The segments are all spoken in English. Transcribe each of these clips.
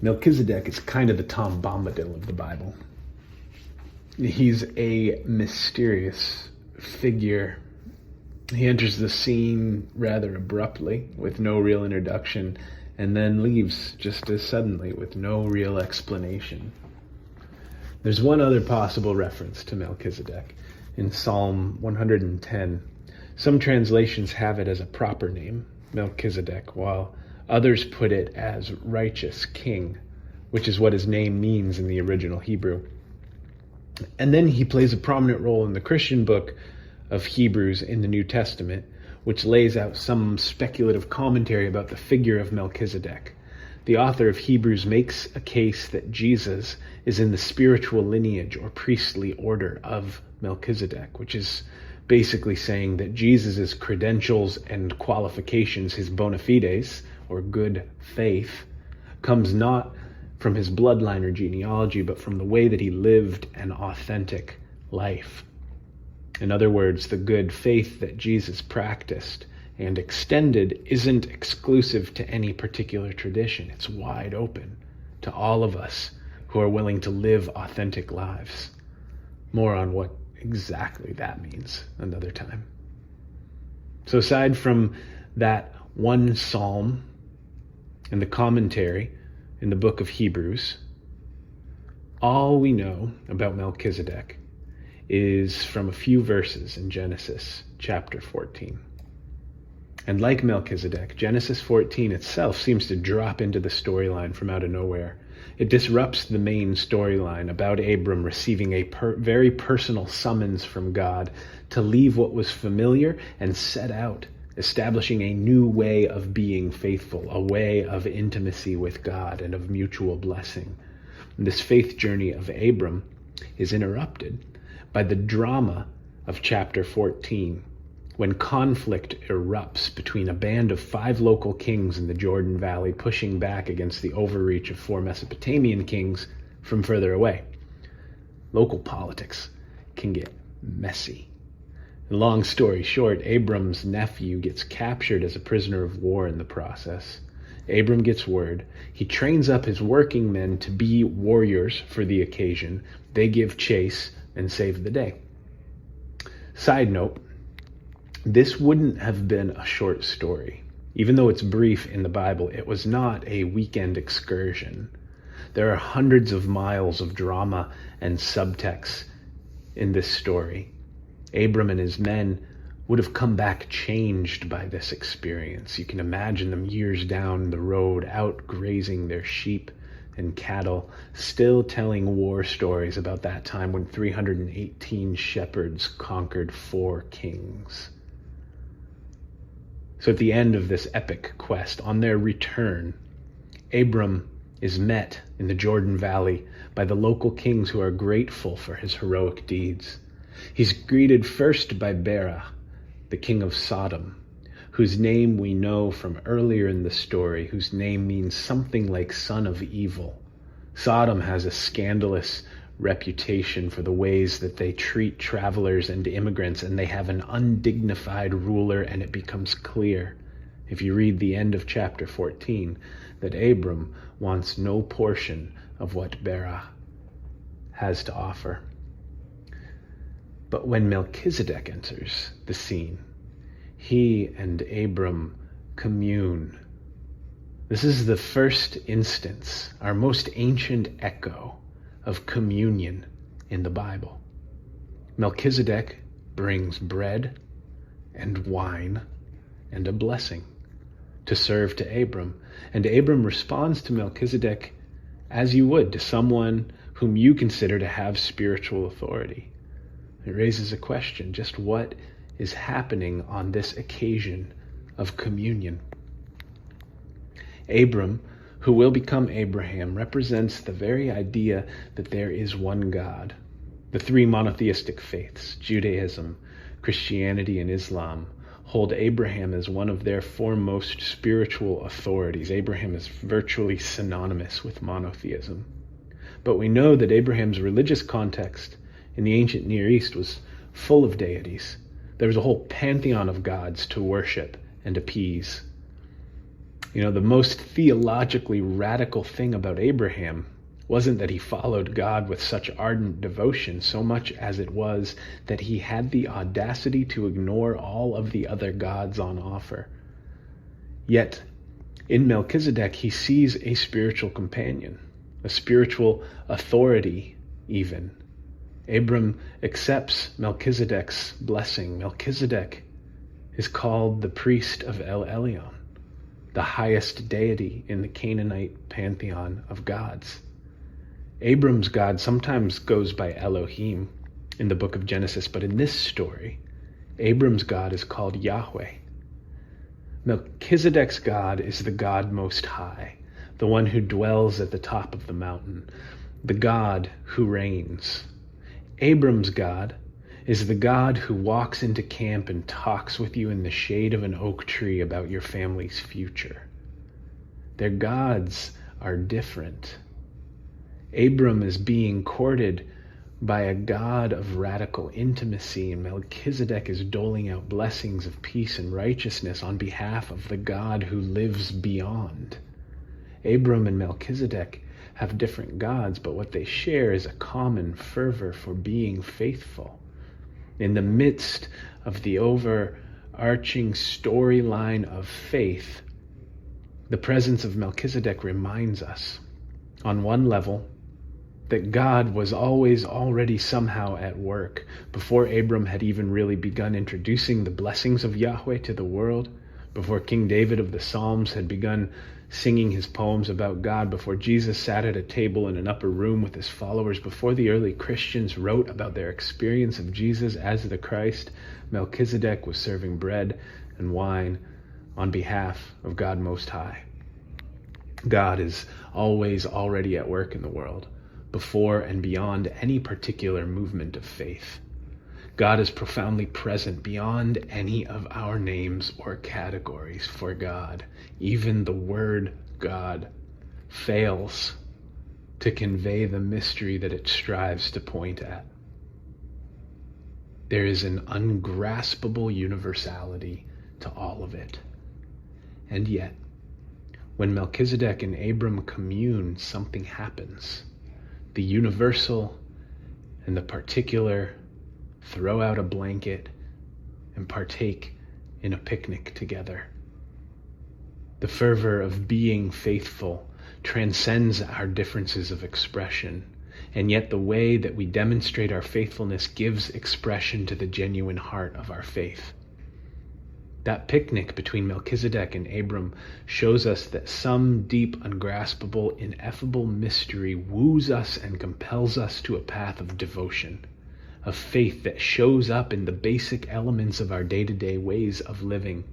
Melchizedek is kind of the Tom Bombadil of the Bible. He's a mysterious figure. He enters the scene rather abruptly, with no real introduction, and then leaves just as suddenly with no real explanation. There's one other possible reference to Melchizedek in Psalm 110. Some translations have it as a proper name, Melchizedek, while others put it as righteous king, which is what his name means in the original Hebrew. And then he plays a prominent role in the Christian book of Hebrews in the New Testament, which lays out some speculative commentary about the figure of Melchizedek. The author of Hebrews makes a case that Jesus is in the spiritual lineage or priestly order of Melchizedek, which is basically saying that Jesus' credentials and qualifications, his bona fides, or good faith, comes not from his bloodline or genealogy, but from the way that he lived an authentic life. In other words, the good faith that Jesus practiced and extended isn't exclusive to any particular tradition. It's wide open to all of us who are willing to live authentic lives. More on what exactly that means another time. So aside from that one psalm and the commentary in the book of Hebrews, all we know about Melchizedek is from a few verses in Genesis chapter 14. And like Melchizedek, Genesis 14 itself seems to drop into the storyline from out of nowhere. It disrupts the main storyline about Abram receiving a very personal summons from God to leave what was familiar and set out, establishing a new way of being faithful, a way of intimacy with God and of mutual blessing. And this faith journey of Abram is interrupted by the drama of chapter 14, when conflict erupts between a band of 5 local kings in the Jordan Valley pushing back against the overreach of 4 Mesopotamian kings from further away. Local politics can get messy. Long story short, Abram's nephew gets captured as a prisoner of war in the process. Abram gets word. He trains up his working men to be warriors for the occasion. They give chase and save the day. Side note, this wouldn't have been a short story. Even though it's brief in the Bible, it was not a weekend excursion. There are hundreds of miles of drama and subtext in this story. Abram and his men would have come back changed by this experience. You can imagine them years down the road, out grazing their sheep and cattle, still telling war stories about that time when 318 shepherds conquered 4 kings. So at the end of this epic quest, on their return, Abram is met in the Jordan Valley by the local kings who are grateful for his heroic deeds. He's greeted first by Bera, the king of Sodom, whose name we know from earlier in the story, whose name means something like son of evil. Sodom has a scandalous reputation for the ways that they treat travelers and immigrants, and they have an undignified ruler, and it becomes clear, if you read the end of chapter 14, that Abram wants no portion of what Bera has to offer. But when Melchizedek enters the scene, he and Abram commune. This is the first instance, our most ancient echo of communion in the Bible. Melchizedek brings bread and wine and a blessing to serve to Abram. And Abram responds to Melchizedek as you would to someone whom you consider to have spiritual authority. It raises a question, just what is happening on this occasion of communion? Abram, who will become Abraham, represents the very idea that there is one God. The 3 monotheistic faiths, Judaism, Christianity, and Islam, hold Abraham as one of their foremost spiritual authorities. Abraham is virtually synonymous with monotheism. But we know that Abraham's religious context in the ancient Near East was full of deities. There was a whole pantheon of gods to worship and appease. The most theologically radical thing about Abraham wasn't that he followed God with such ardent devotion so much as it was that he had the audacity to ignore all of the other gods on offer. Yet, in Melchizedek, he sees a spiritual companion, a spiritual authority even. Abram accepts Melchizedek's blessing. Melchizedek is called the priest of El Elyon, the highest deity in the Canaanite pantheon of gods. Abram's God sometimes goes by Elohim in the book of Genesis, but in this story, Abram's God is called Yahweh. Melchizedek's God is the God Most High, the one who dwells at the top of the mountain, the God who reigns. Abram's God is the God who walks into camp and talks with you in the shade of an oak tree about your family's future. Their gods are different. Abram is being courted by a God of radical intimacy, and Melchizedek is doling out blessings of peace and righteousness on behalf of the God who lives beyond. Abram and Melchizedek have different gods, but what they share is a common fervor for being faithful. In the midst of the overarching storyline of faith, the presence of Melchizedek reminds us, on one level, that God was always already somehow at work before Abram had even really begun introducing the blessings of Yahweh to the world, before King David of the Psalms had begun singing his poems about God, before Jesus sat at a table in an upper room with his followers, before the early Christians wrote about their experience of Jesus as the Christ. Melchizedek was serving bread and wine on behalf of God Most High. God is always already at work in the world, before and beyond any particular movement of faith. God is profoundly present beyond any of our names or categories. For God, even the word God fails to convey the mystery that it strives to point at. There is an ungraspable universality to all of it. And yet, when Melchizedek and Abram commune, something happens. The universal and the particular throw out a blanket and partake in a picnic together. The fervor of being faithful transcends our differences of expression, and yet the way that we demonstrate our faithfulness gives expression to the genuine heart of our faith. That picnic between Melchizedek and Abram shows us that some deep, ungraspable, ineffable mystery woos us and compels us to a path of devotion, of faith that shows up in the basic elements of our day-to-day ways of living.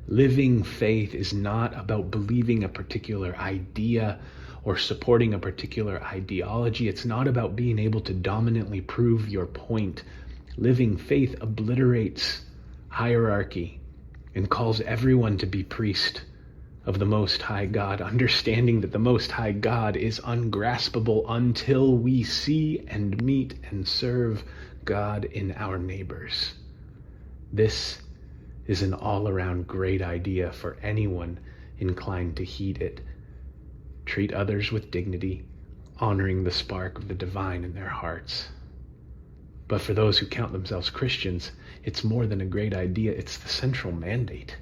Living faith is not about believing a particular idea or supporting a particular ideology. It's not about being able to dominantly prove your point. Living faith obliterates hierarchy and calls everyone to be priest of the Most High God, understanding that the Most High God is ungraspable until we see and meet and serve God in our neighbors. This is an all-around great idea for anyone inclined to heed it. Treat others with dignity, honoring the spark of the divine in their hearts. But for those who count themselves Christians, it's more than a great idea, it's the central mandate.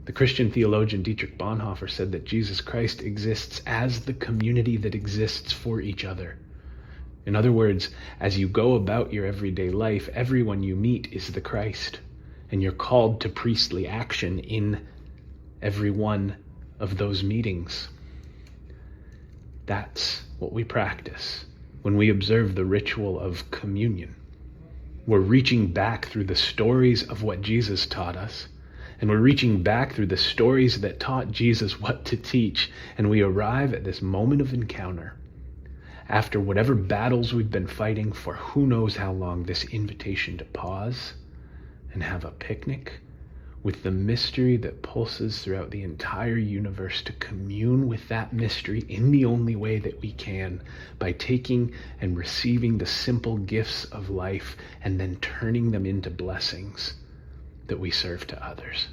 The Christian theologian Dietrich Bonhoeffer said that Jesus Christ exists as the community that exists for each other. In other words, as you go about your everyday life, everyone you meet is the Christ, and you're called to priestly action in every one of those meetings. That's what we practice when we observe the ritual of communion. We're reaching back through the stories of what Jesus taught us, and we're reaching back through the stories that taught Jesus what to teach, and we arrive at this moment of encounter. After whatever battles we've been fighting for who knows how long, this invitation to pause and have a picnic with the mystery that pulses throughout the entire universe, to commune with that mystery in the only way that we can, by taking and receiving the simple gifts of life and then turning them into blessings that we serve to others.